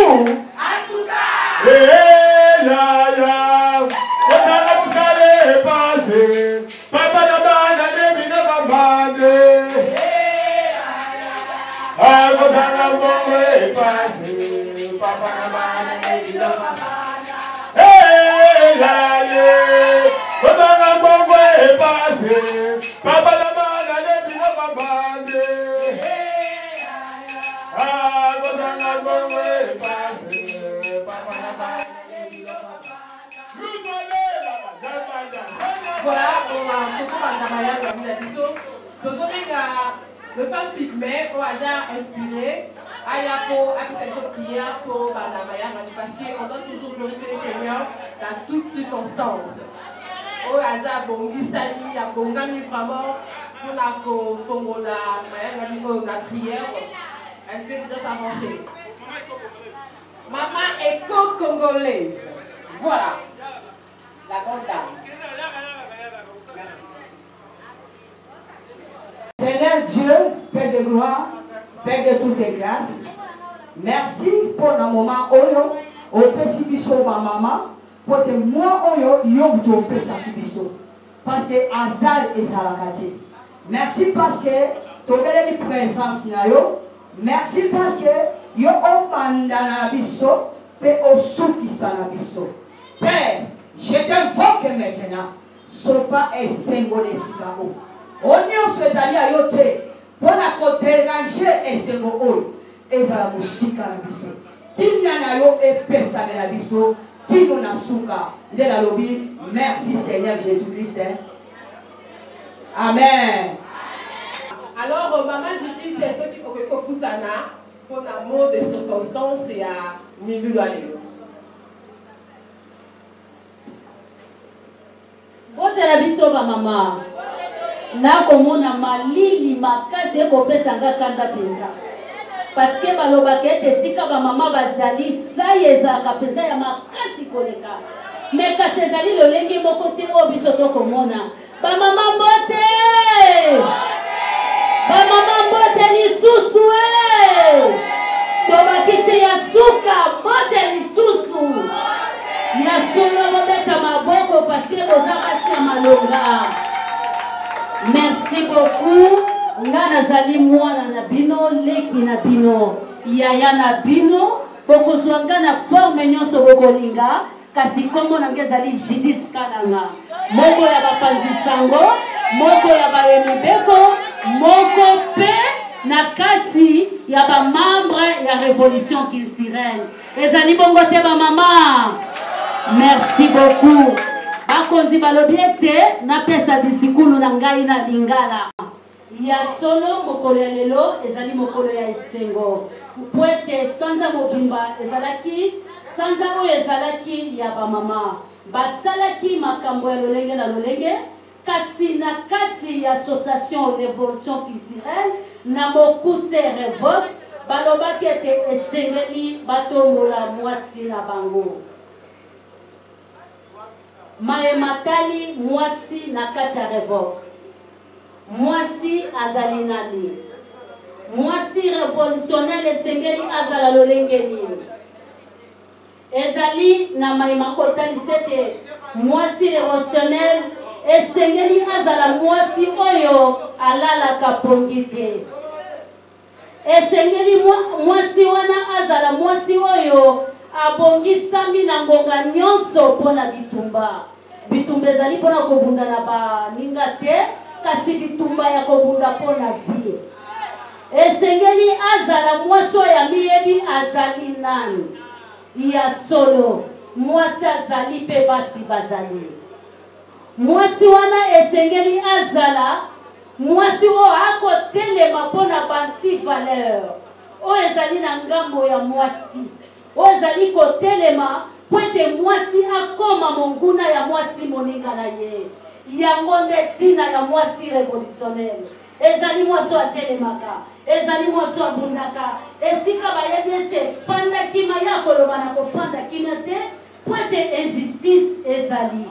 vous. En tout cas. Eh là là. Vous allez passer. Papa la bande, les mine va bande. Ah, vous allez passer. Papa la bande, les mine va bande. Eh là là. Vous allez passer. Papa la bande, les mine va bande. Ah, vous allez passer. Papa la bande. Voilà, on va le femme pygmée, on a déjà inspiré. Ayapo, application prière pour Bandamaya, parce qu'on doit toujours glorifier le Seigneur dans toutes circonstances. Au hasard, bon, Gisani, à Bongami, vraiment, pour la prière, elle peut déjà s'avancer. Maman est co-congolaise. Voilà, la grande dame. Seigneur Dieu, Père de gloire, Père de toutes les grâces, merci pour le moment oyo, au pécibiso ma maman, pour que moi oyo, yom do pécibiso. Parce que hasard est à la quartier. Merci parce que tu as une présence na yo. Merci parce que yo opandana biso, pe osuki sanabiso. Père, je t'invoque maintenant, sopa et symbole sikao. Onyo swezali ayote, pona ko déranger et symbole, ezala musika na biso. Kinya na yo epesa na biso, kino na suka. De la lobby, merci Seigneur Jésus-Christ. Amen. Alors, maman, je dis c'est ceux qui ont Poussana pour l'amour des circonstances et à milieu de l'année. Botela biso ba mama na komona malili makasi ekopesanga kanda penza parce que baloba kete sika ba mama bazali sai ezalaka penza ya makasi koleka mais kasi ezali lolenge moko te oyo biso tokomona ba mama mbote lisusu tobakisi ya suka mbote lisusu ya solo mobeta maboko parce que boza basi ya malonga. Merci beaucoup. Nga nazali mwana na bino leki na bino yaya na bino bokozwa nga na forme nyonso bokolinga kasi kombo na nga ezali Judith Kalanga moko ya bapanzi sango moko ya baemibeko moko pe na kati ya bamembre ya révolution culturelle ezali bongo te bamama. Merci beaucoup. Bakonzi balobi ete napesa disikulu na ngai na lingala ya solo mokolo ya lelo ezali mokolo ya esengo po ete sanza mobimba ezalaki sanza oyo ezalaki ya bamama basalaki makambo ya lolenge na lolenge kasi na kati ya association révolution culturelle na mokuse revolte balobaki ete esengeli batombola mwasi na bango mayematali mwasi na kati ya revolte mwasi azali nani mwasi révolutionnaire esengeli azala lolenge nini ezali na mayemakotali sete mwasi révolutionnaire esengeli azala mwasi oyo alalaka pongi te esengeli mwasi wana azala mwasi oyo abongisami na ngonga nyonso mpona bitumba bitumba ezali mpona kobunda na baninga te kasi bitumba ya kobunda mpona vie esengeli azala mwasi oyo amiyebi azali nani ya solo mwasi azali mpe basi bazali mwasi wana esengeli azala mwasi oyo akotelema mpona banti valeur oyo ezali na ngambo ya mwasi oyo ezali kotelema po ete mwasi akoma monguna ya mwasi moninga na ye yango nde ntina ya mwasi révolutionnaire ezali mwasi oyo atelemaka ezali mwasi oyo abundaka esika bayebi ese fanda kima ya koloba na kofanda kima te po ete injustice ezali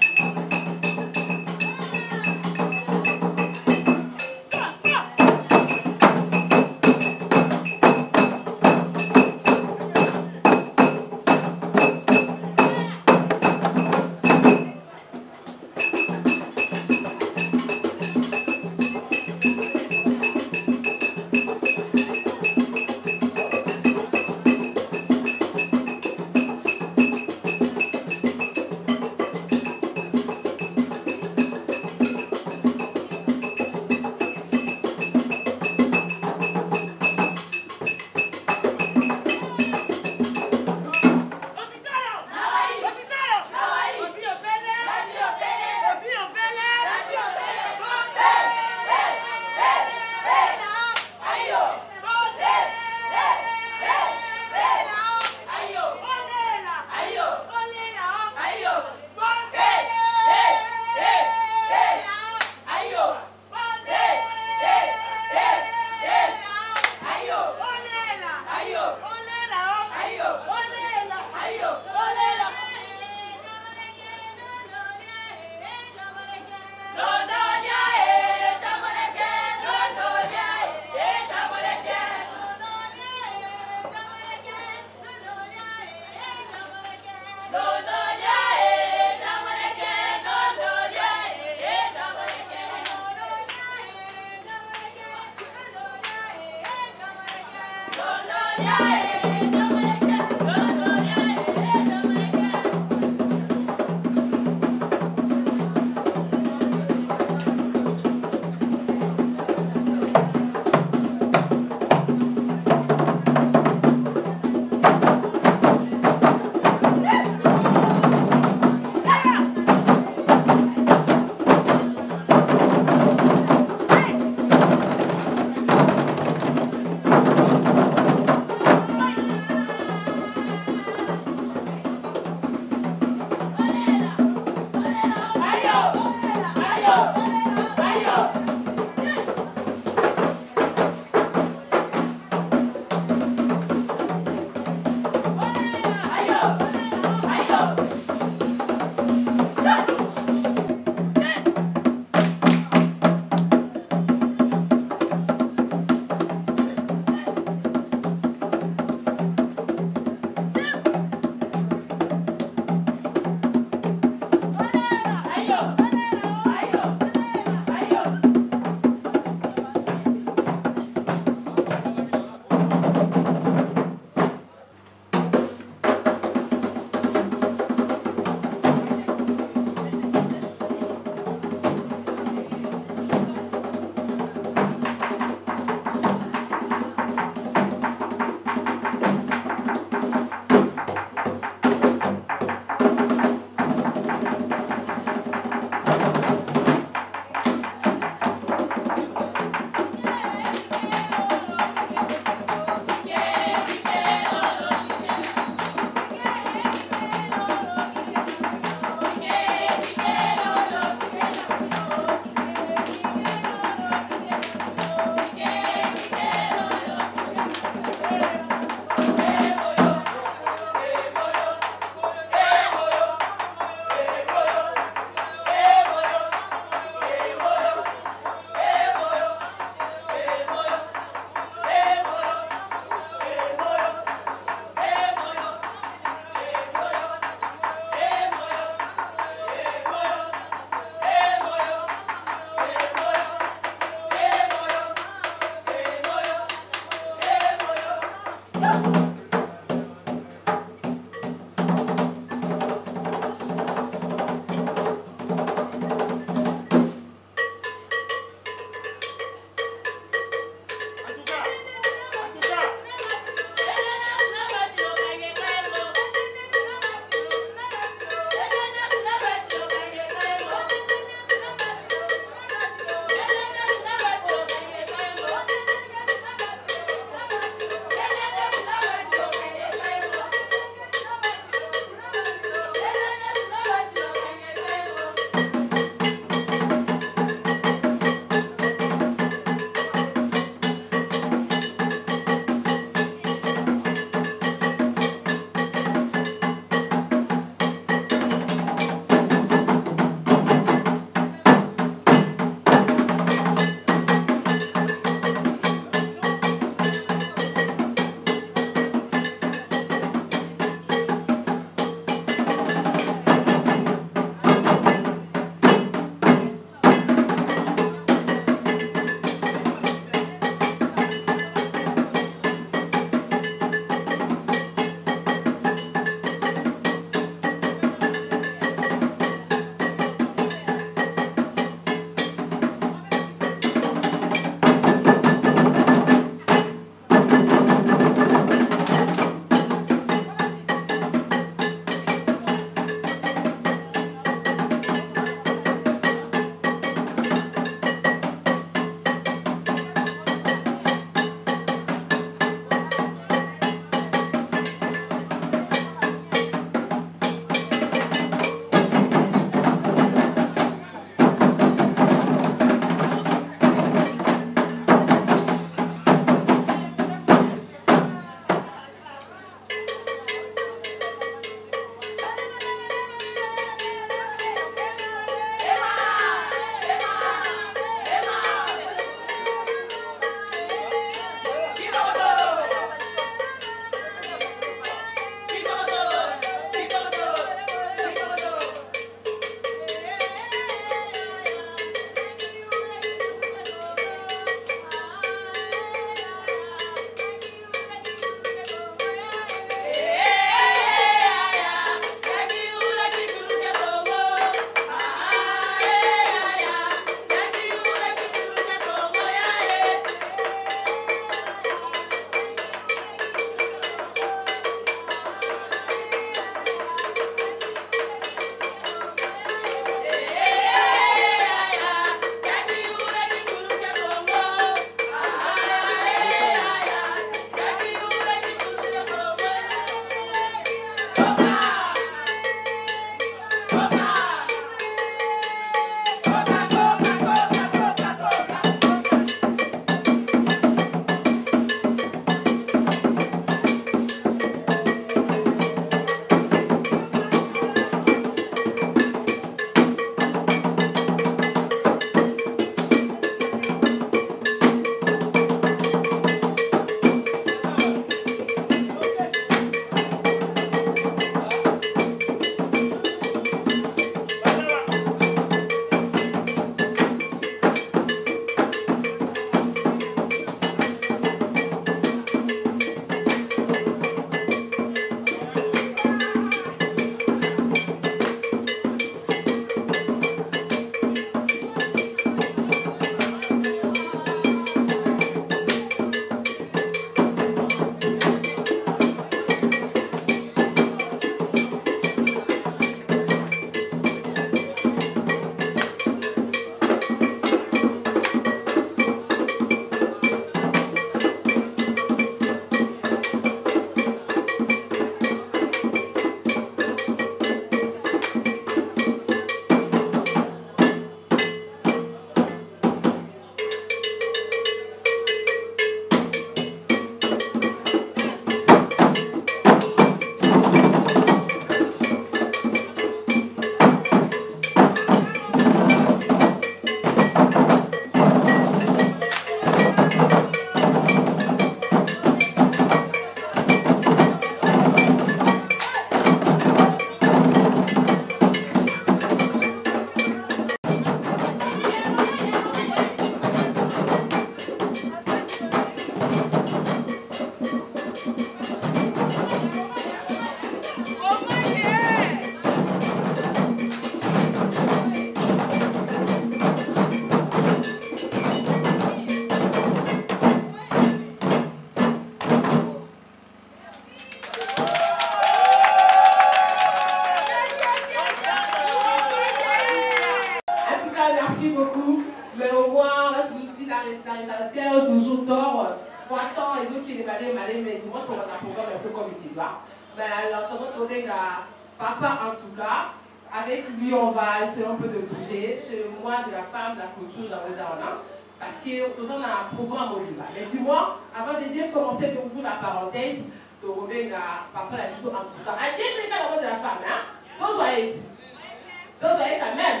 Sénégalais, mais moi, on a un programme un peu comme ici, là. Mais alors, on a papa en tout cas. Avec lui, on va essayer un peu de bouger. C'est le mois de la femme, de la culture dans les arts. Parce qu'on a un programme au Liban. Mais dis-moi, avant de bien commencer pour vous la parenthèse, de revenir à papa la mission en tout cas. À dire les cas de la femme, hein? Deux voyez quand même.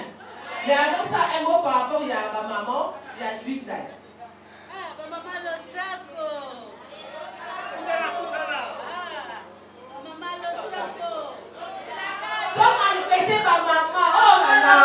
Mais avant ça, un mot par rapport, il y a ma maman, il y a Juif d'ailleurs. Ah, ma maman le sac. Maman le sac. Comment elle fêtait ma maman? Oh là là!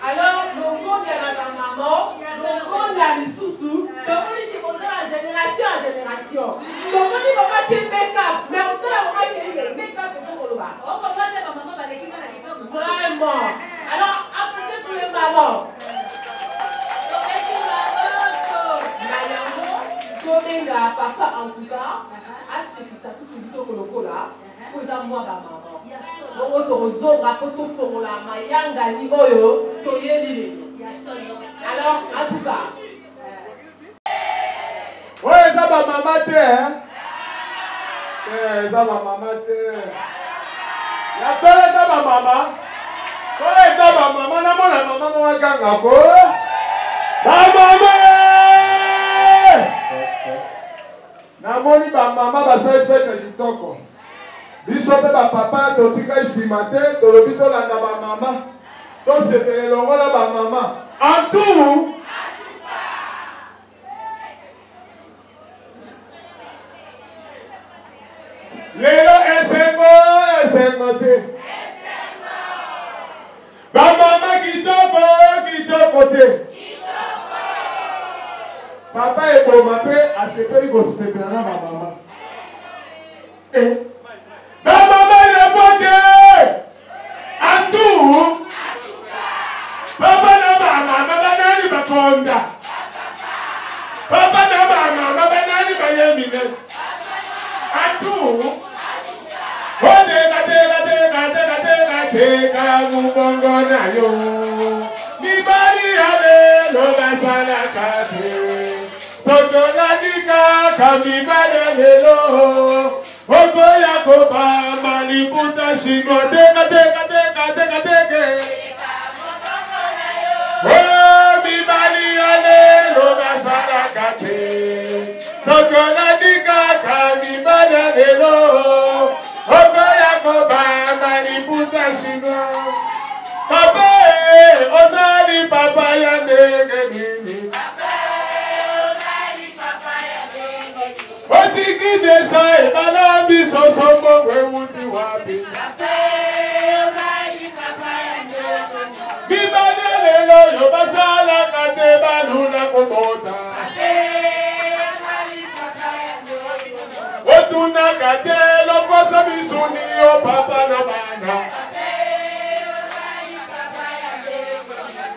Alors, le monde de la maman, le monde de la sous-sous, le monde qui monte de génération en génération. Le monde qui va pas dire make-up, mais on doit avoir un make-up pour le bas. Vraiment. Alors, apportez pour les mamans. Papa en tout cas, à ce qui s'affiche sur le col là, pour moi ma maman. Donc on raconte pour la mayanga ni oyo, toyeli. Alors en tout cas. Ouais, ça va maman te, hein? Ça va maman te. La seule ça va maman. Seule ça va maman, na mona maman moi ganga ko. Maman. Namoni ba mama basali fete kitoko. Biso pe ba papa totika isima te, tolobi tolanda ba mama. Tosepele longola ba mama. En tout, lelo esengo te. Ba mama kitoko te. Papa est bon, ma paix, à ce pays, vous se prenez ma maman. Ma maman est bonne. À tout. Papa n'a pas maman, maman n'a pas fonda. Papa n'a pas maman, maman n'a pas yémine. À tout. Oh, teka, mubongo na yo. Nibali ale, lo basala kate. Sotoladika kamibale lelo Okoya koba maliputa shingo Deka Oh mibali ale loga sarakate Sotoladika kamibale lelo Okoya koba maliputa shingo Papa ozali papa ya ndege nini Otiki desa e balambi sosomo we wuti wapi. Bibane lelo yo basala kate balula kobota. Otuna kate lo kosa bisuni yo papa no bana.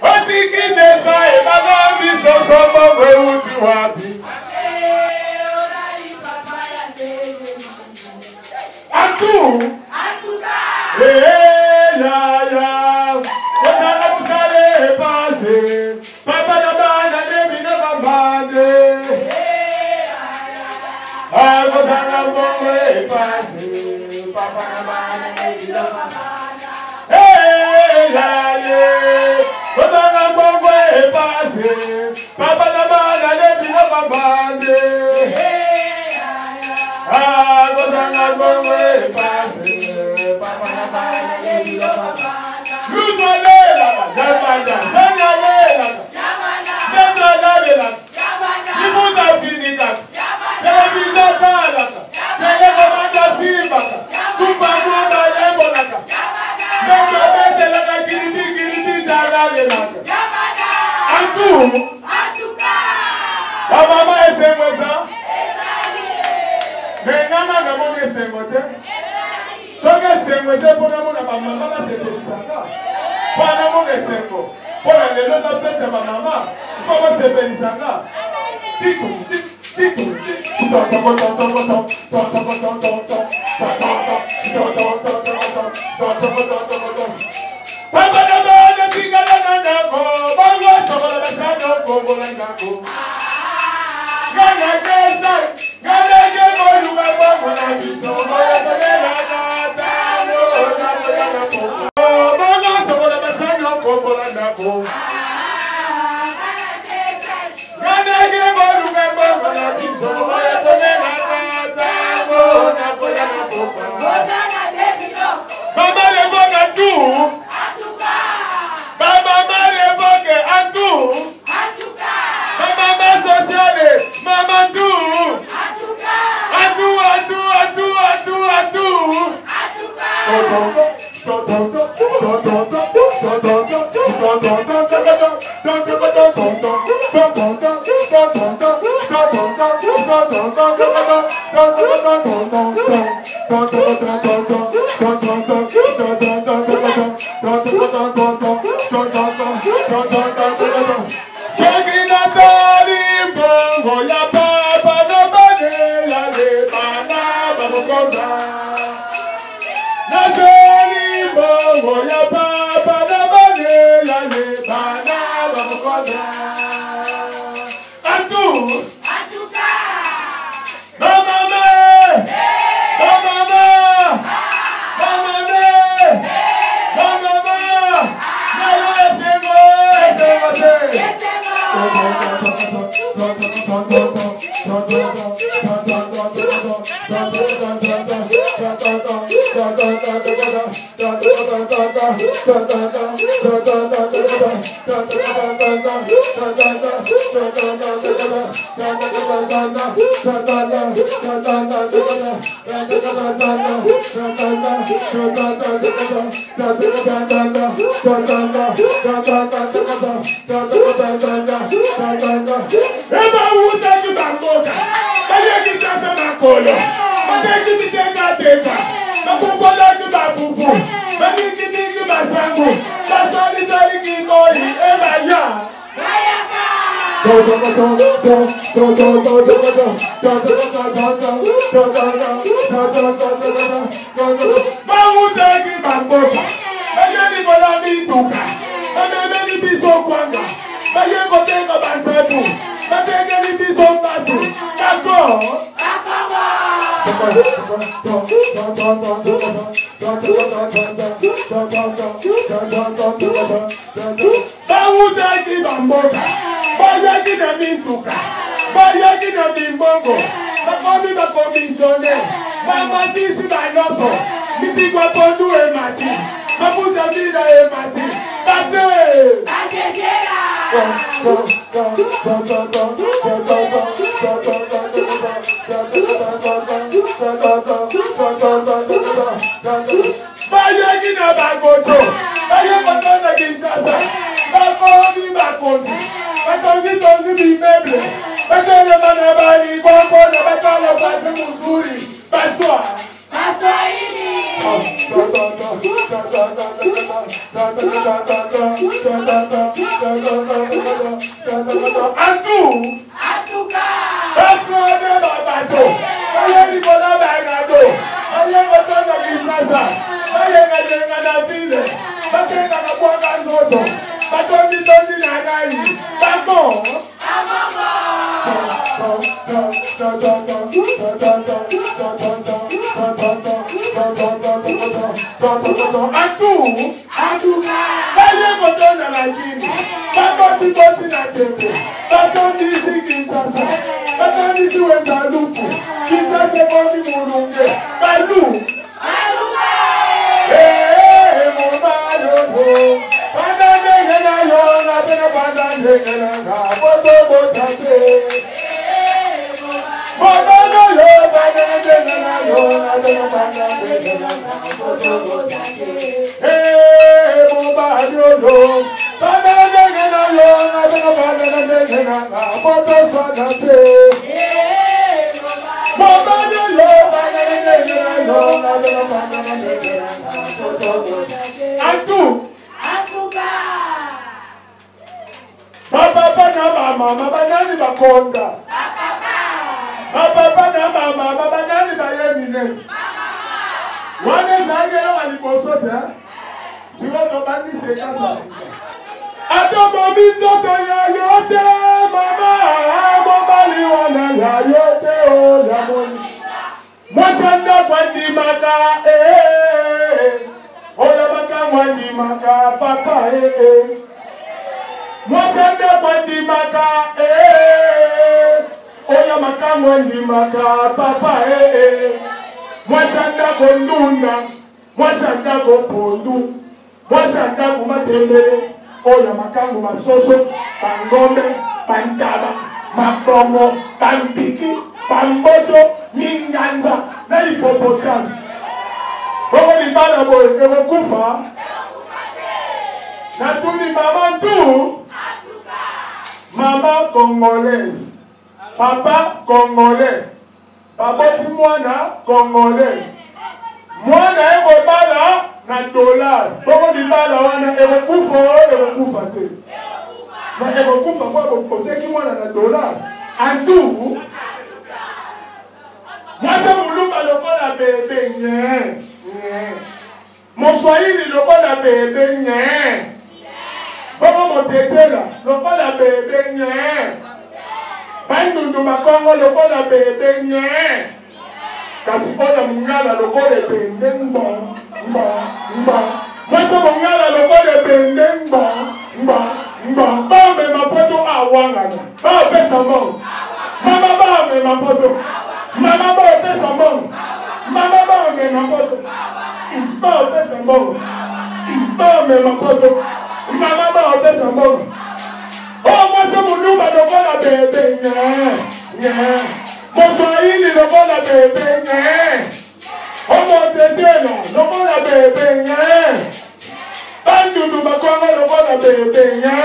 Otiki desa e balambi sosomo we wuti wapi. Atu, ya, kotana kusale pase, papa na bana debi na bambande. Kotana bongo pase, papa na bana debi na bambande. Kotana bongo pase, papa na bana debi na bambande. Soka sengwete pona mona ba mama ba se pesaka. Pendant mon essengo. Pendant les deux fêtes de ma maman. Comment c'est Belisanga? Tico, tico, mama banani bakonda. Papa na mama banani bayemine. Wane zangelo waliposote. Siwa tobandi seka sasika. Ato mobito to ya yote mama. Mobali wana ya yote o ya moni. Mwasanda kwa ndimaka oya maka mwandimaka papa Mwasanda kwa ndimaka oya maka mwandimaka papa Mwasanda kondunda Mwasanda kopondu Mwasanda kumatembele oya makangu masoso Pangombe, pantaba, mabongo, pambiki, pamboto, minganza, na hipopotami. Bongo ni bana boy, kufa. Na tuni mama tu. Mama congolaise. Papa congolais. Baboti mwana congolais. Mwana ego bala na dollar. Bongo ni bana wana kufa te. Na kufa kwa boteki mwana na dollar. Andu. Mwasa muluka lokola bebe nye. Moswahili lokola bebe nye. Bongo motetela lokola bebe nye. Bandundu makongo lokola bebe nye. Kasi oya mungala lokola bende mba. Mwasa mungala lokola bende mba. Bambe mapoto awangana. Ba pesa mo. Mama bambe mapoto. Mama ba pesa mo. Mama bambe mapoto. Ba pesa mo. Bambe mapoto. Mama ba pesa mo. Oh mwasa mulumba lokola bebe nye. Moswahili lokola bebe nye. Oh motetela lokola bebe nye. Bandundu makongo lokola bebe nye.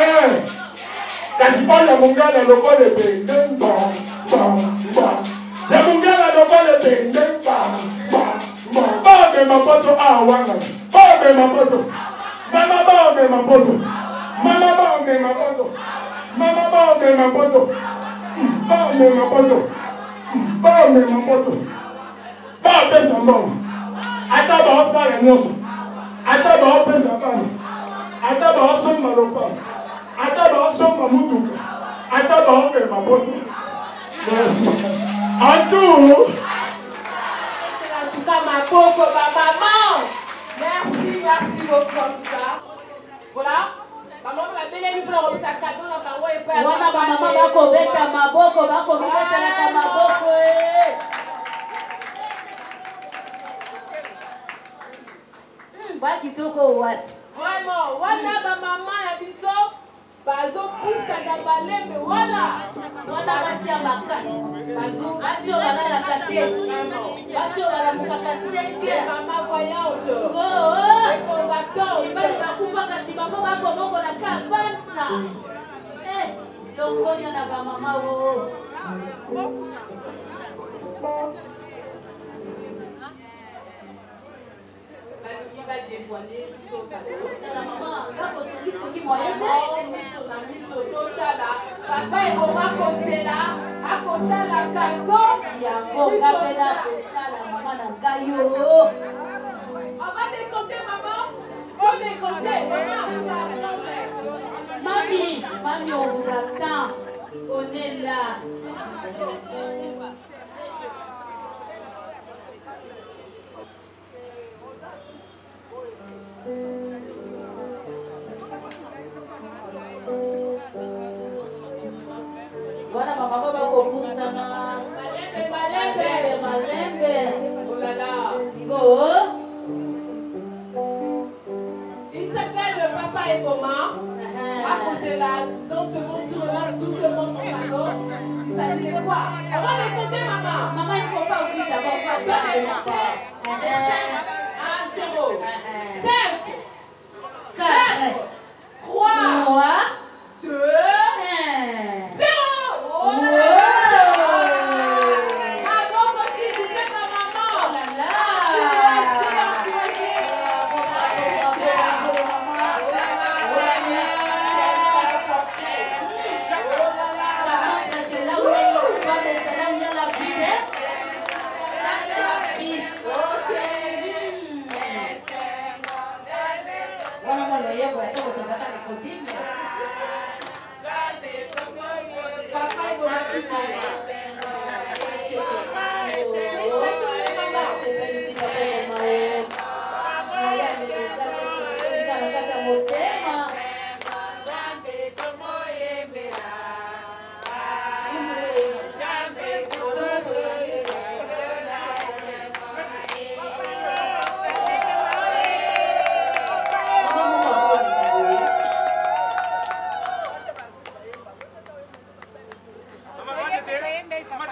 Kasi oya mungala lokola bebe ya mungala lokola bebe Bambe mapoto awanga. Bambe mapoto. Mama bambe mapoto. Mama bambe mapoto. Mama bambe mapoto. Bambe mapoto. Bambe mapoto. Bambe sambon. Ata ba osala nyoso. Ata ba opesa bana. Ata ba osoma lopa. Ata ba osoma mutuka. Ata ba ombe mapoto. Antou. En tout cas, ma pauvre maman. Merci beaucoup en tout cas. Voilà. Maman va belle lui prendre sa cadeau dans la voie et pas. Wana ba mama bako beta maboko bako beta na maboko Baki toko wapi? Vraiment, wana ba mama ya biso bazo poussa na balembe wala. Wana basi ya makasi. Bazo wala la kate. Bazo wala mukakaseke. Mama voyante. Oh. Combattant. Bali bakufa kasi mama bako bongo na kabana. Donc on a ba mama wo. Il va dévoiler la maman, là pour celui qui moyen papa et maman cause là à côté la cadeau il y a bon capella la maman na gayo on va décompter maman on décompter Mamie, on vous attend. On est là. Voilà, ma maman va commencer à malembe. Oh là là. Go. Il s'appelle Papa et Maman. À cause de la lentement doucement son salon. Il s'agit de quoi? On va les compter, maman. Maman, il ne faut pas oublier d'abord faire les enfants. 1, 0, 5, 4, 3, 2, 0. Oh là là. Bravo, aussi, vous faites ma maman. Oh là là.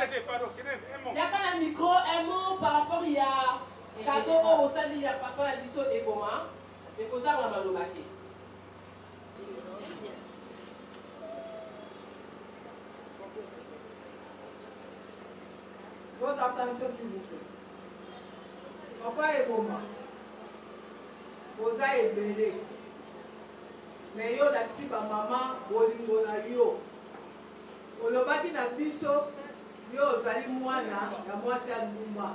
Il y a quand même micro, un mot par rapport il y a cadeau au sein il y a par rapport à l'issue et comment et que ça va mal baquer. Votre attention s'il vous plaît. Papa est moment. Vous avez belé. Mais yo l'axi ba maman bolingo na yo. Olobaki na biso yo ozali mwana ya mwasi ya ndumba.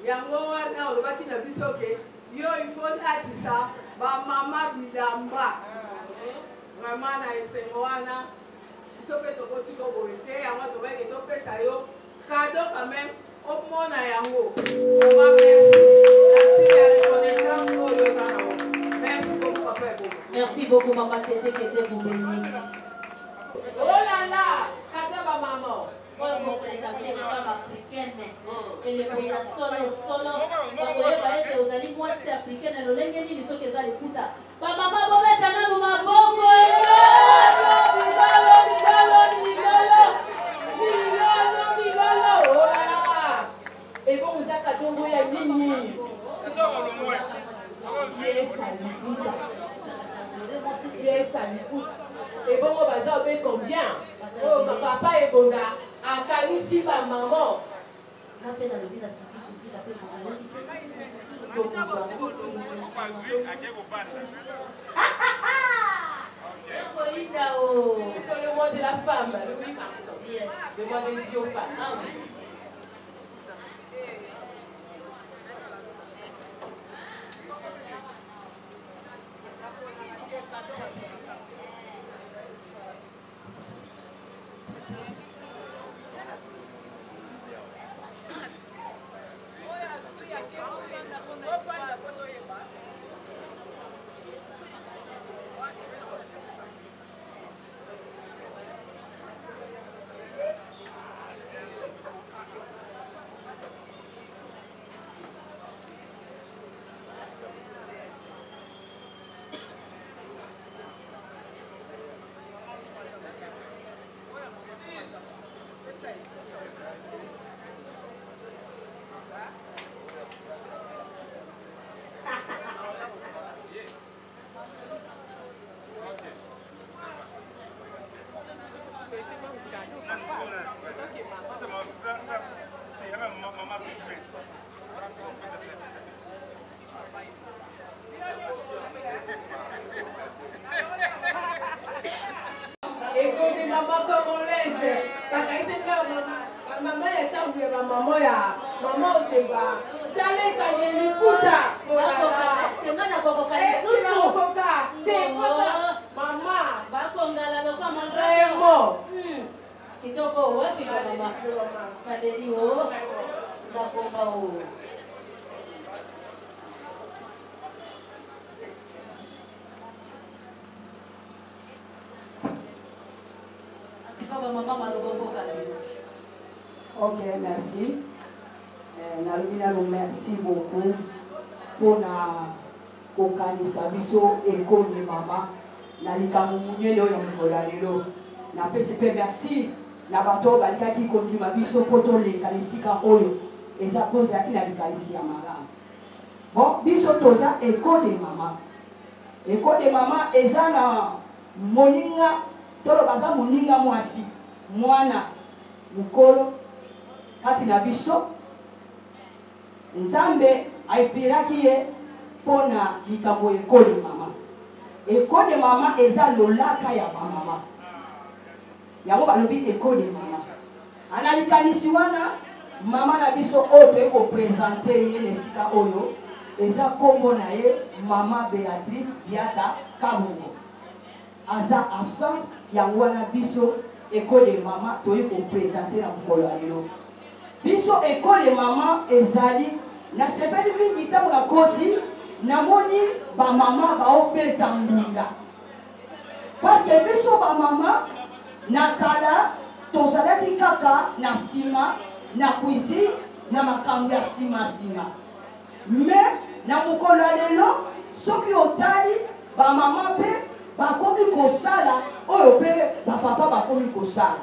Yango wana olobaki na biso ke yo il faut latisa ba mama bilamba. Vraiment na esengo wana biso pe tokoti ko boete yango tobaki topesa yo cadeau quand même au monde à Yango. Merci. Merci de la reconnaissance pour le Zana. Merci beaucoup, papa et beaucoup. Merci beaucoup, maman Tété, que Dieu vous bénisse. Oh là là, cadeau à maman. Moi, vous présentez les femmes africaines. Et les femmes solo. Vous voyez, vous allez voir ces africaines. Et vous allez voir les choses que vous allez écouter. Maman, vous mettez un peu de bongo. Et bon, vous avez cadeau, vous avez nini. Yes, ça l'écoute. Et bon, on va dire combien. Oh, ma papa est bon gars. À Kanisi, ma maman. Le mois de la femme, le 8 mars. Yes. Le mois dédié aux femmes. Ah oui. Et quand les mamans congolaises, parce que c'est maman ya chambre ya maman ya maman oteba. Dale kanye likuta. Est-ce que non, on a Mama, bakongala lokwa vraiment. Kitoko wapi mama? Kadeli o. Zakomba o. Ok, merci. Merci beaucoup pour kokanisa biso ekoni mama na likambo munene oyo mikola lelo na pesi pe merci na bato balikaki kondima biso po toleka esika oyo eza poza yaki na likanisi ya malamu. Bon, biso toza ekode mama eza na moninga tolo baza moninga mwasi mwana mukolo kati na biso Nzambe aspiraki ye pona likambo ekole mama eza lolaka ya mama yango balobi ekole mama analikanisi wana mama na biso oyo toye kopresente ye nesika oyo eza kombo na ye mama Béatrice Biata Kabongo aza absence yango wana biso ekole mama toye kopresente na mokolo ya lelo biso ekole mama ezali na sepeli mingi ntango na koti namoni bamama baopeta ngunda paske biso bamama na kala tozalaki kaka na nsima na cuisine na makambo ya nsima me na mokolo ya lelo soki otali bamama mpe bakomi kosala oyo mpe bapapa bakomi kosala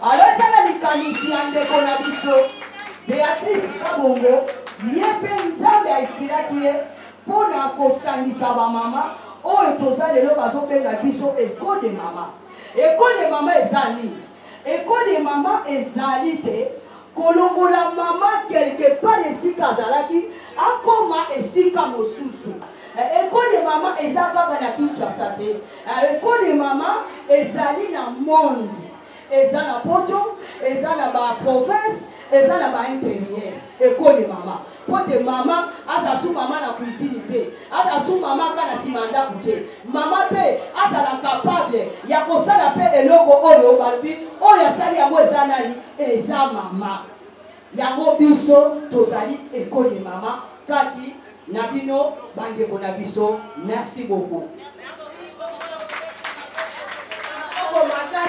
alo eza na likanisi ya ndeko na bongo yepe nzambe inspiraki ye pona kosangisa ba mama oyo toza lelo bazobenga biso école de mama. École de mama ezali. École de mama ezali te kolongola mama quelque part esika azalaki akoma esika mosusu. École de mama eza kaka na Kinshasa te. École de mama ezali na monde. Eza na poto, eza na ba province, eza na ba intérieur. École de mama. Pote mama asa su mama na cuisine te. Asa su mama kana simanda kute. Mama pe asa la capable ya kosala pe eloko oyo balbi oyo asali yango eza nani eza mama. Yango biso tozali école de mama kati Nabino, Bande Bonabiso, merci beaucoup.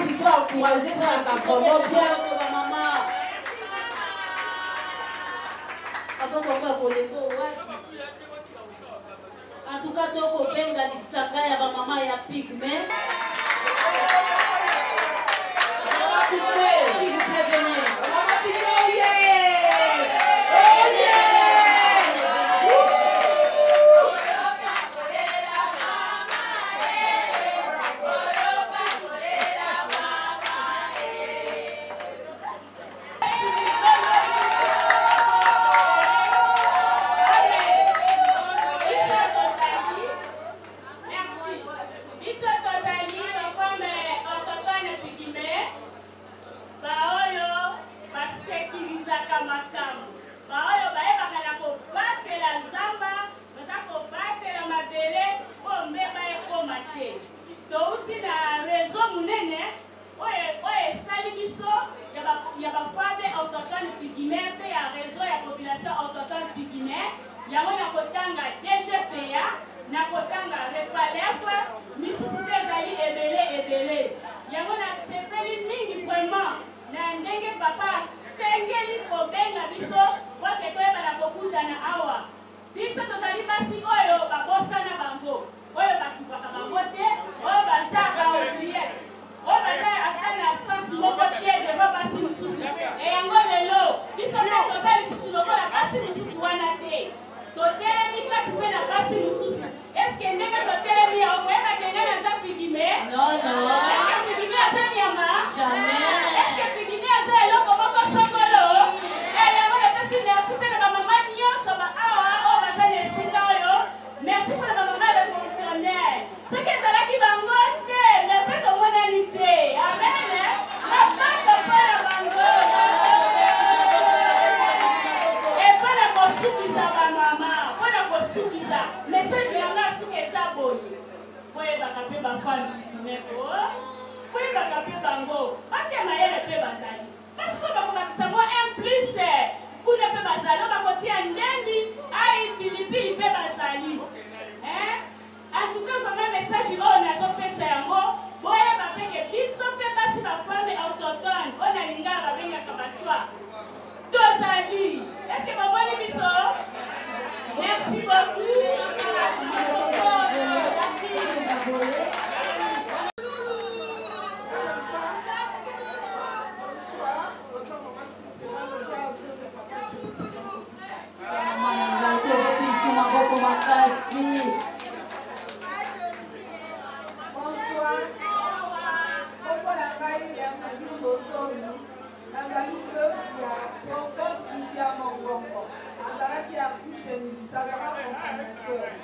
Si tu as encouragé ça, ça vraiment bien, maman. En tout cas, tu as benga lisanga ya ba mama ya pigme. S'il vous plaît, venez.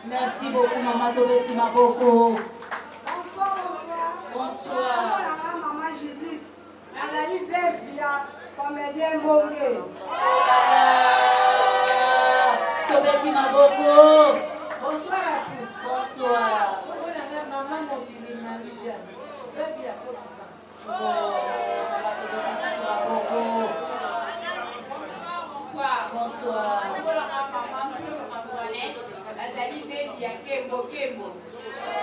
Merci beaucoup, maman Tobeti Maboko. Bonsoir. Bonsoir. Maman Judith. Nazali vivre comédien Mbonge. Tobeti Maboko. Bonsoir à tous. Bonsoir. Maman Montini Marie-Jeanne. Vivre à Sopra. Maman Tobeti Maboko. Bonsoir. Bonsoir. Nathalie Vevi à Kembo.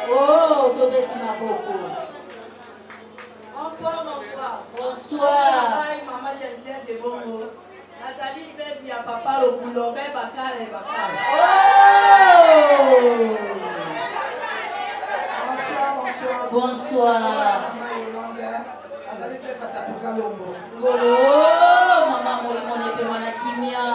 Oh, Tobeti Maboko. Bonsoir. Bonsoir. Maman Jeanne de Bongo. Nathalie Vevi à papa le Bouloré, Bakal et Bakal. Oh! Bonsoir. Oh, maman Molimone pe mana kimia.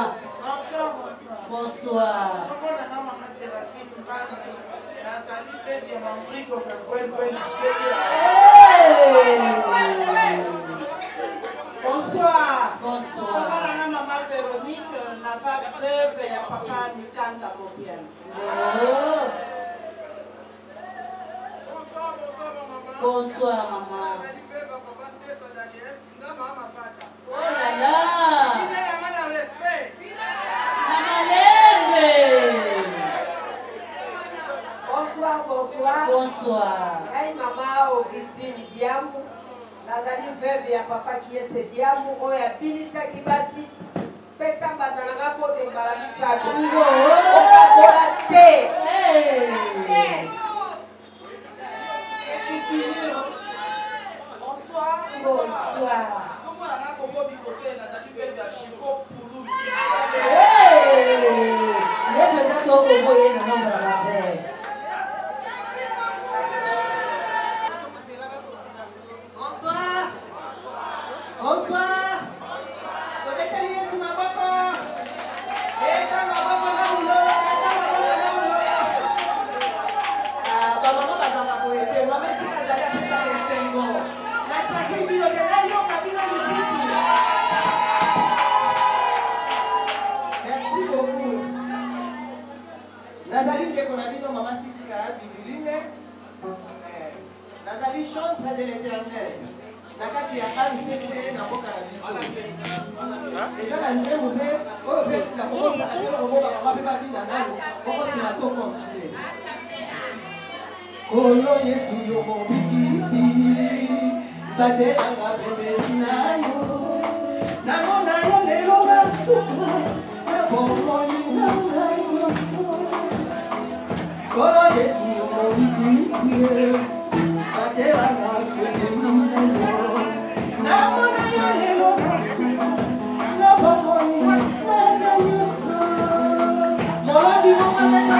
Bonsoir. Bonsoir. Maman Véronique, la femme veuve et papa Nikanza Mobiel. Bonsoir, maman. Oh là là. Bonsoir, bonsoir. Bonsoir. Hey, maman, Augustine Diamou. Nazali veuve ya papa qui est ce Diamou. Oya Binisa Kibasi. Pesa Matananga Pote Mbalamisado. Okakola te. Bonsoir. Bonsoir. Comment on a compris que Nazali veuve ya Chico Poulou? Bonsoir. Bonsoir. Merci beaucoup. Nazali Ndekonabino, maman Sisika, Bibiline. Nazali chantre de l'éternel. Nakati ya AMCC na boka na biso. Déjà la nzembo mpe oyo mpe na kokosa na bino koboka mama mpe babina nano kokosima to continue. Kolo Yesu yo mobikisi batelanga pembeni na yo namona yo lelo nasuka na bomoi nanga nyonso. Kolo Yesu yo mobikisi batelanga pembeni na yo namona yo lelo nasuka na bomoi nanga nyonso. Molodi momamesa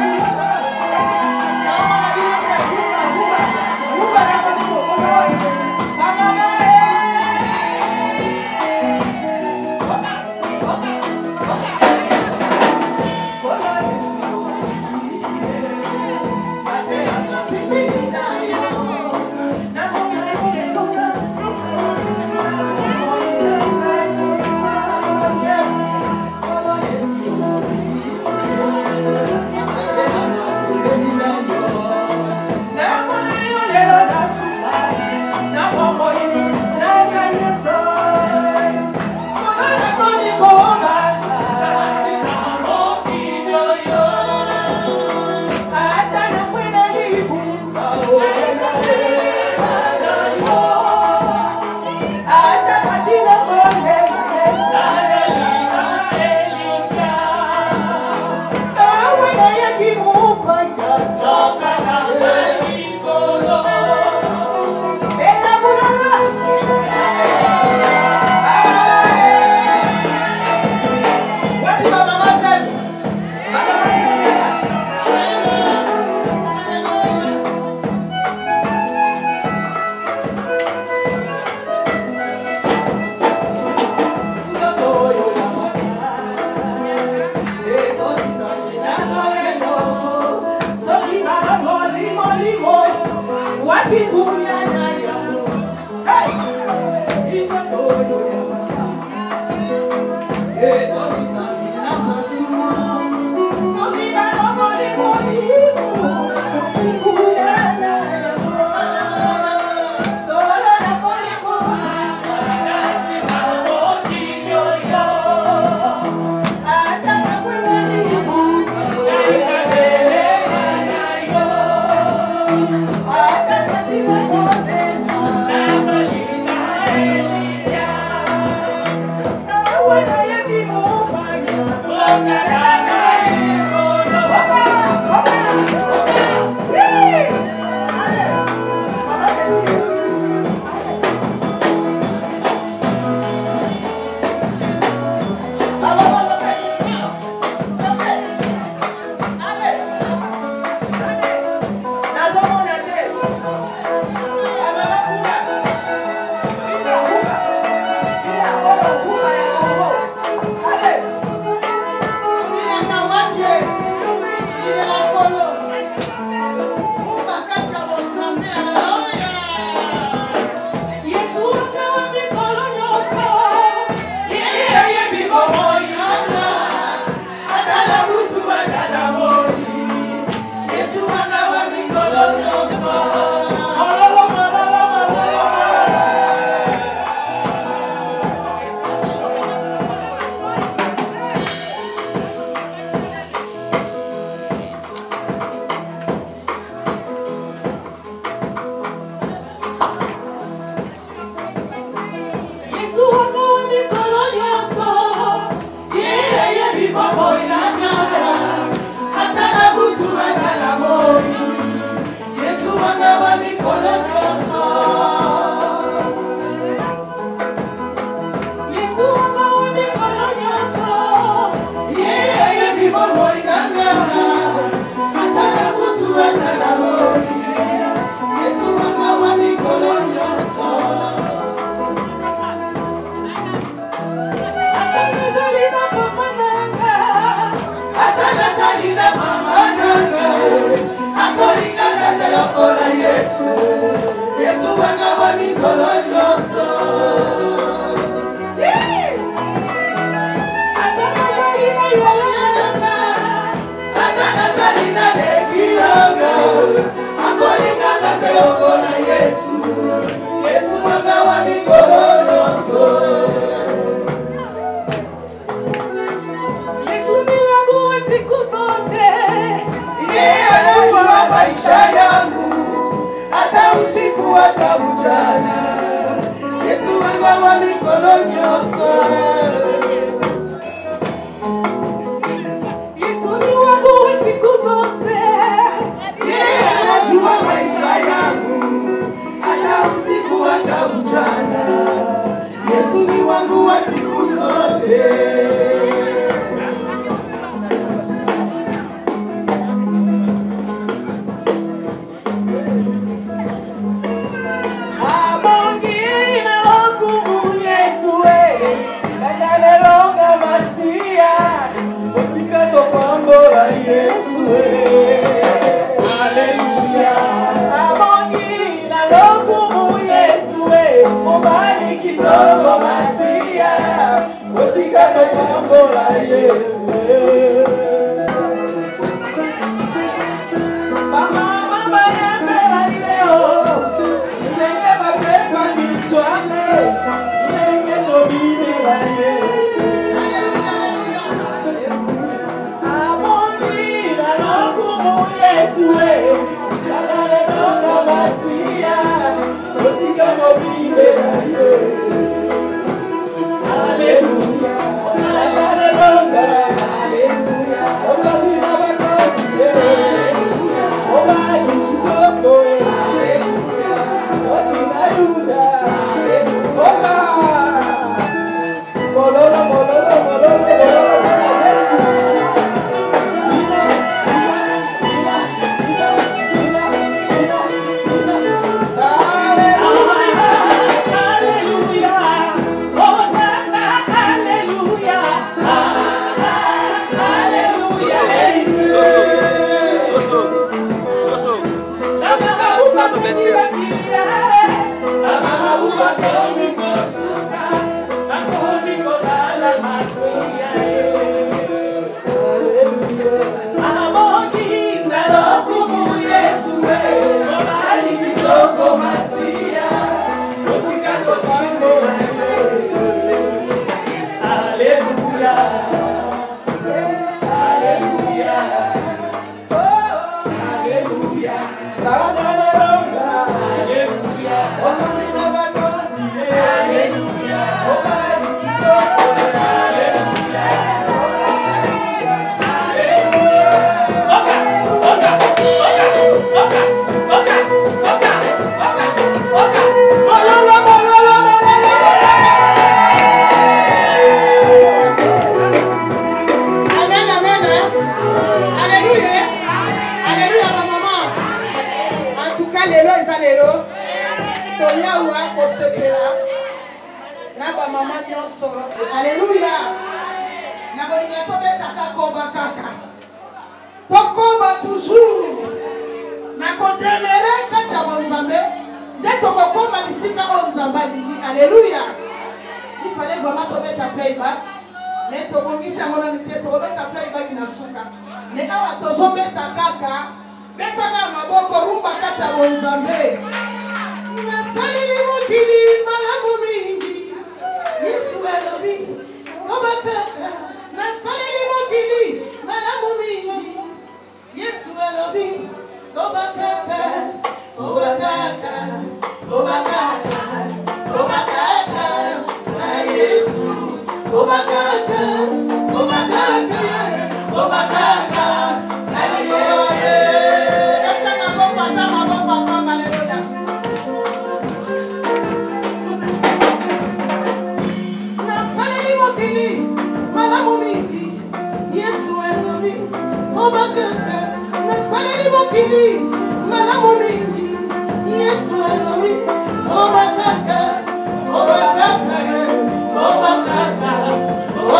Oh,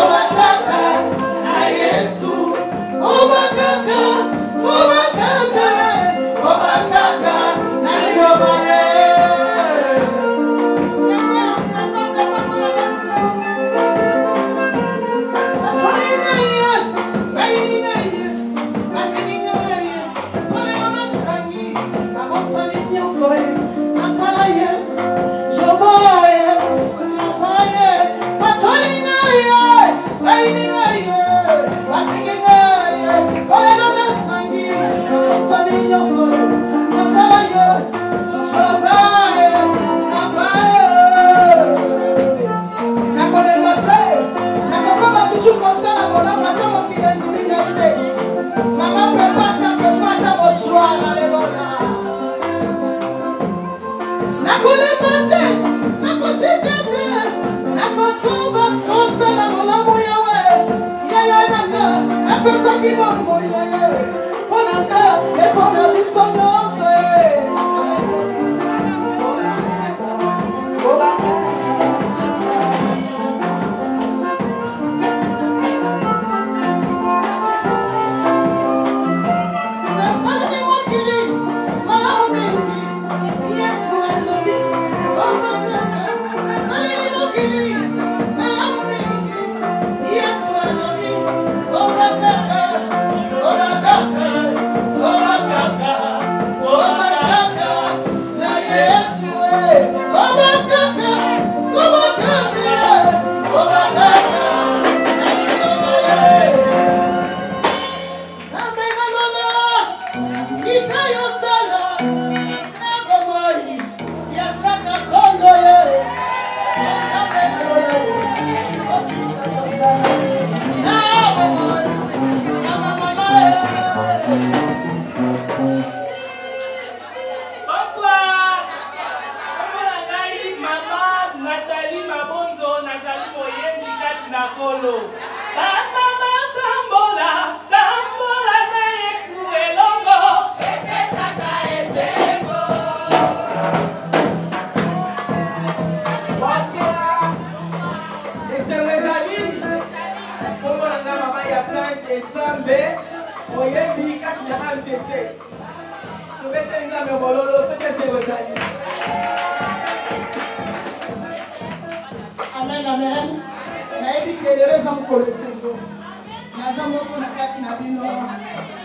Amen, amen.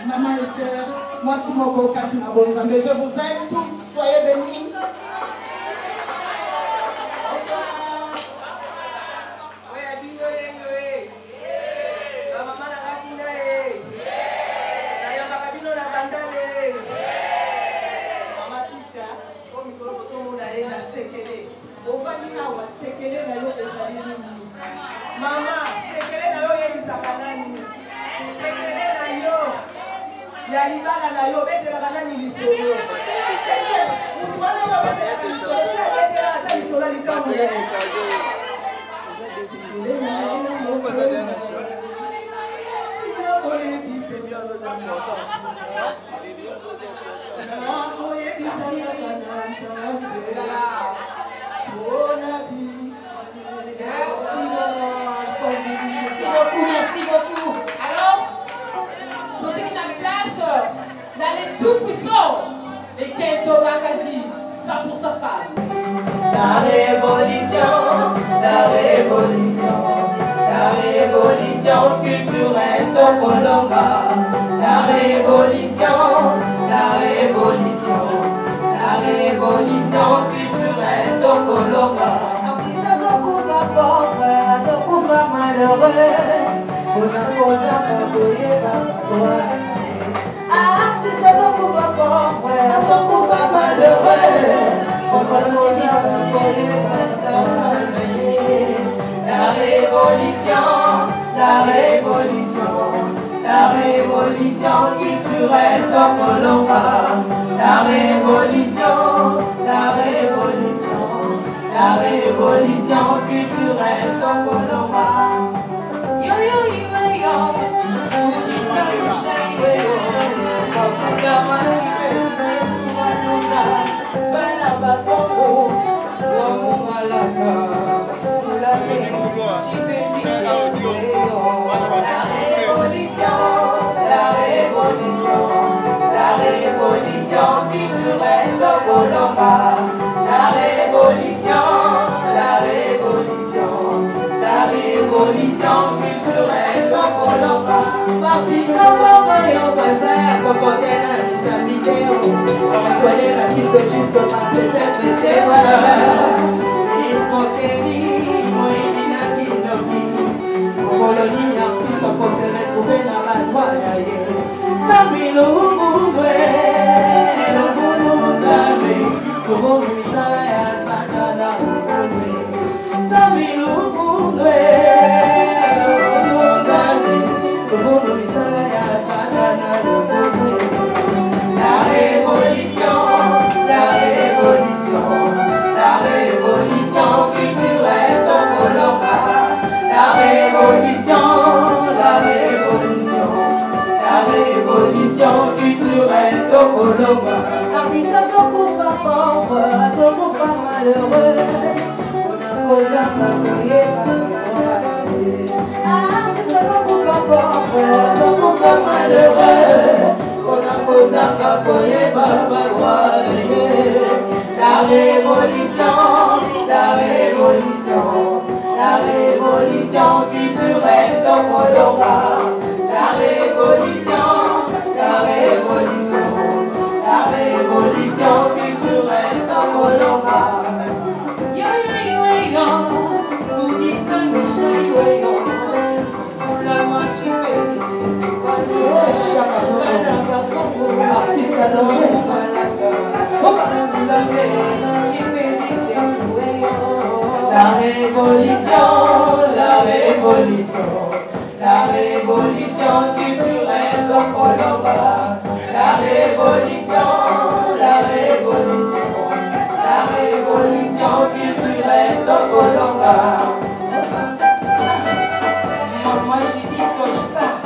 Maman Esther, moi c'est mon beau Katina Bonzambe. Je vous aime tous, soyez bénis. Mama, sekele na yo yebisaka nani? Sekele na yo ya libala na yo betelaka nani lisolo? Mutu wana yo betelaka lisolo, si abetelaka ata lisolo likambo ya Merci beaucoup. Alors, tout ce qui est en place, dans les tout puissants, et Kento Bakaji, 100% femme. La révolution, la révolution, la révolution culturelle au Colomba. La révolution, la révolution, la révolution culturelle au Colomba. Artiste Azokufa pauvre, Azokufa malheureux, on a posé un papier par sa droite. Artiste Azokufa pauvre, Azokufa malheureux, on a posé un papier par sa droite. La révolution, la révolution, la révolution culturelle au Colomba. La révolution, la révolution, la révolution culturelle au Colomba. Yo yo yo yo, Udisa yo yo, Kapuka machipe kichemuna, bana bakongo, wamungalaka, tulame, chipe chipe yo. La révolution, la révolution, la révolution culturelle au Colomba. La révolution, la révolution, la révolution culturelle au Colomba. Artiste Bobo yo pasa cocote na sa vidéo. On connaît l'artiste juste par ses êtres et ses valeurs. Escroquerie, moïbina kindomi. Colonie artiste qu'on se retrouve dans la droite. Samilo Mungwe, le Boulou Tamé, pour misala ya sakana Mungwe. Samilo Mungwe, le Boulou Tamé, pour misala ya sakana Mungwe. La révolution, la révolution, la révolution culturelle. Tokoloma. Artiste Sokufa pauvre, Sokufa malheureux. On a causé un bagouillé, artiste Sokufa pauvre, Sokufa malheureux. On a causé un bagouillé, la révolution, la révolution, la révolution culturelle de Colomba. La révolution, la révolution, la révolution culturelle de Colomba. Yo yo yo yo, tout dit ça Michel yo yo. Pour la marche petit, artiste à danger. La révolution, la révolution, la révolution culturelle de Colomba. La révolution, la révolution, la révolution culturelle de Colomba. Maman, j'ai dit que je pars.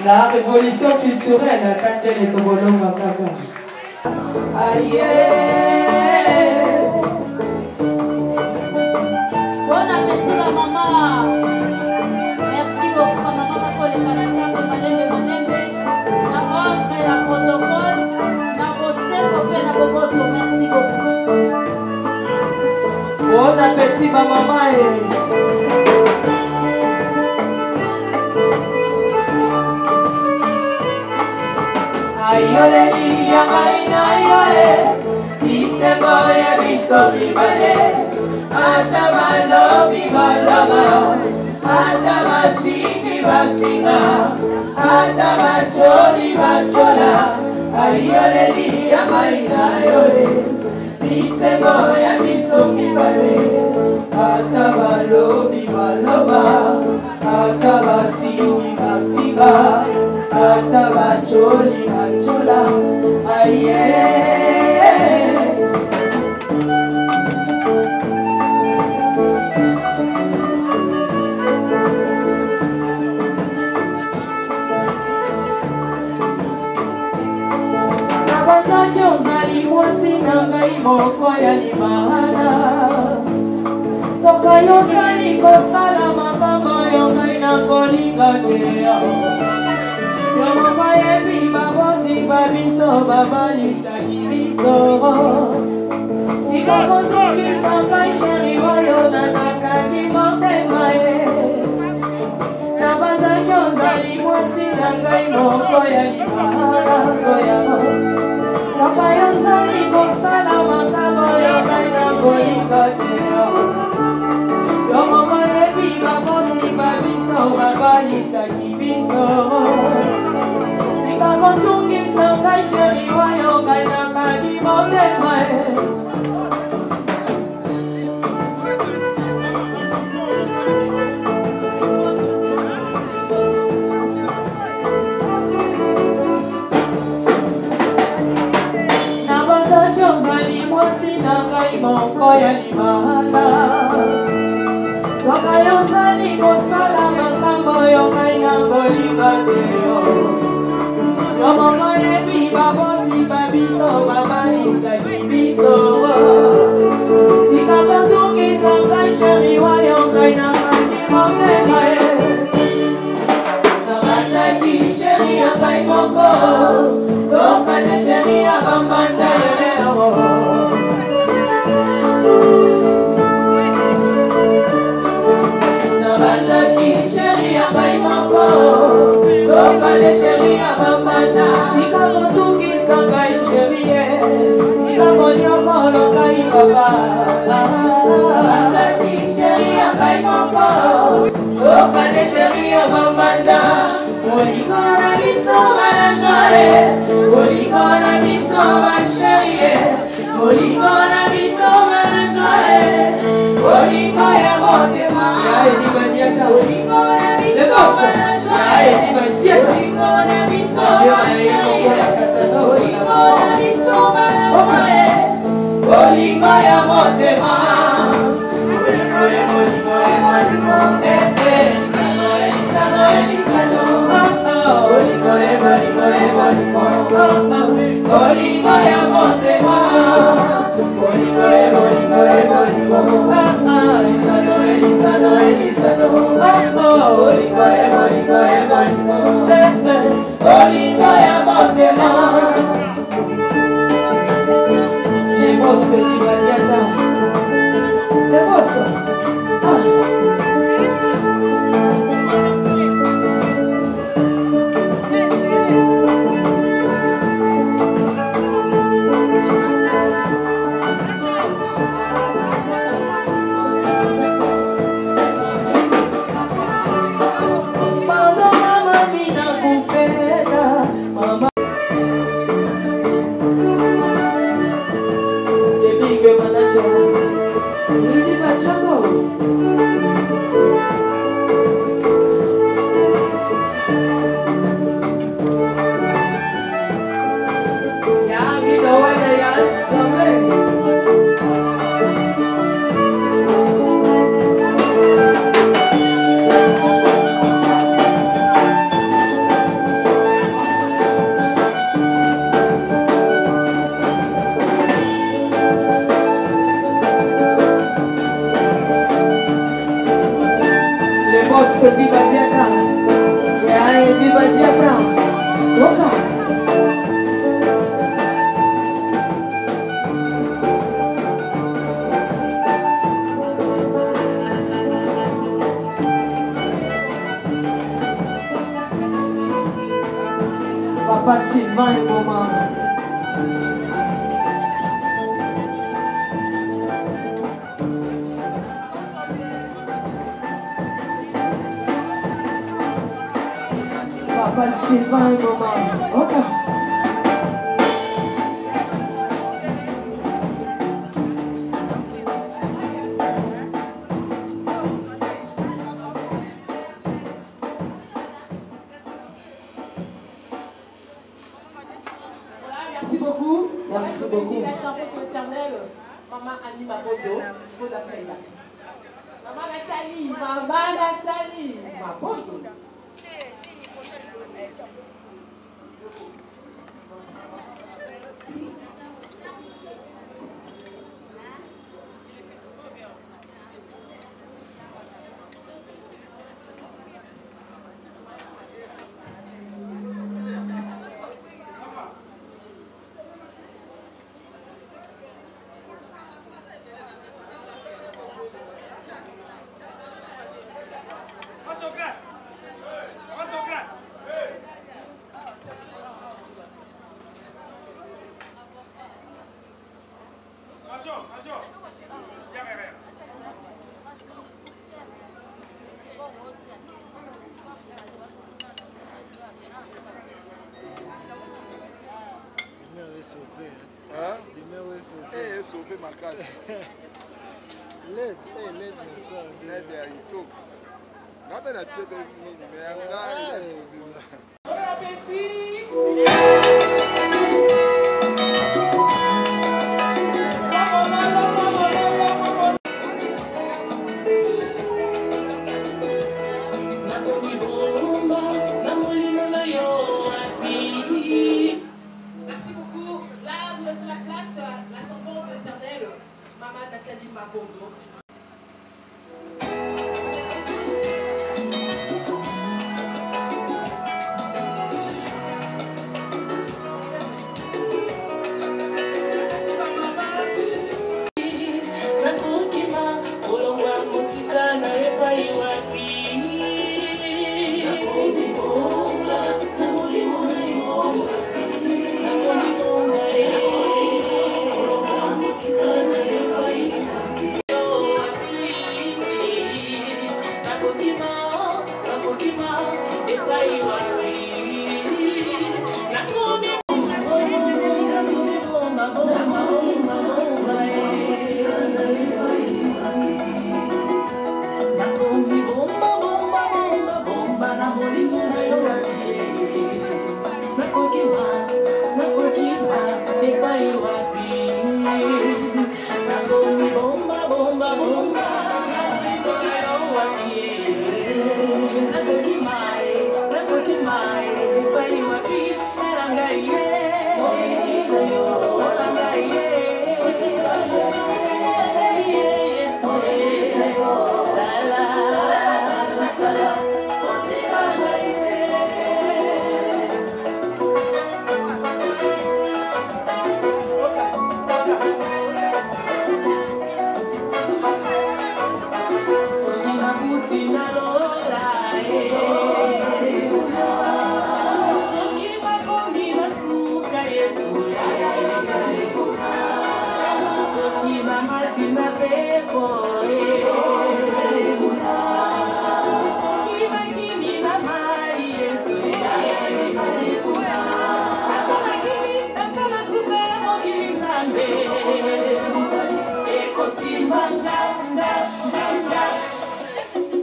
La révolution culturelle a capté les Kobolons Makaka. Aïe! Bon appétit la maman. Merci beaucoup à maman pour les caractères de Malembe. La ordre et la protocole. Na bossé copé na boboto. Merci beaucoup. Bon appétit ma maman. Ayoleli ya maina yole, isengo ya bisobi bale, atamalo bibalama, atamafini bafinga, atamacholi bachola. Ayoleli ya maina yole, isengo ya bisobi bale, atamalo bibalama, atamafini bafinga. Atabacholi machola, aye. Nabataki ozali mwasi na ngai moko ya libala. Toka yo ozali kosala makambo yo ngai na kolinga te. Yo moko yebi babiso babalisaki biso tika kotungisa ngai sheri oyo nanakaki motema ye nabanzaki ozali mwasi na ngai moko ya libala ngoyamo kaka yozali kosala makambo yo ngai na kolinga te yo moko yebi baboti babiso babalisaki biso tika kotungisa ngai sheri oyo ngai nakaki motema ye moko ya libala toka yozali kosala makambo yo ngai na kolinga te yo moko yebi baboti babiso babalisaki biso tika kotungisa ngai sheri oyo ngai nakaki motema ye nabataki sheri ya ngai moko tokane sheri ya bambanda yeleo nabataki sheri ya ngai moko tokane sheri ya bambanda tika kotungisa ngai sheri ye tika konyokolo ngai papa nabataki sheri ya ngai moko tokane sheri ya bambanda molingo na biso bana joie molingo na biso basheri ye molingo na biso bana joie molingo ya motema molingo na biso bana joie molingo na biso basheri ye molingo na biso bana joie molingo ya motema molingo ya motema Papa Sylvain et maman. Papa Sylvain et maman. Ok. Merci beaucoup. Merci pour l'éternel. Maman Annie Mabodo, faut d'appeler là. Maman Nathalie, Mabodo. sauvé ma case. L'aide, bien sûr. L'aide à Ito. N'a pas la tête de mine, mais Bon appétit. Merci beaucoup. Là, vous êtes sur la place, la chanson de l'éternel, Maman Nathalie Mabondo.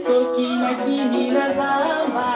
Soki na kimi na zamba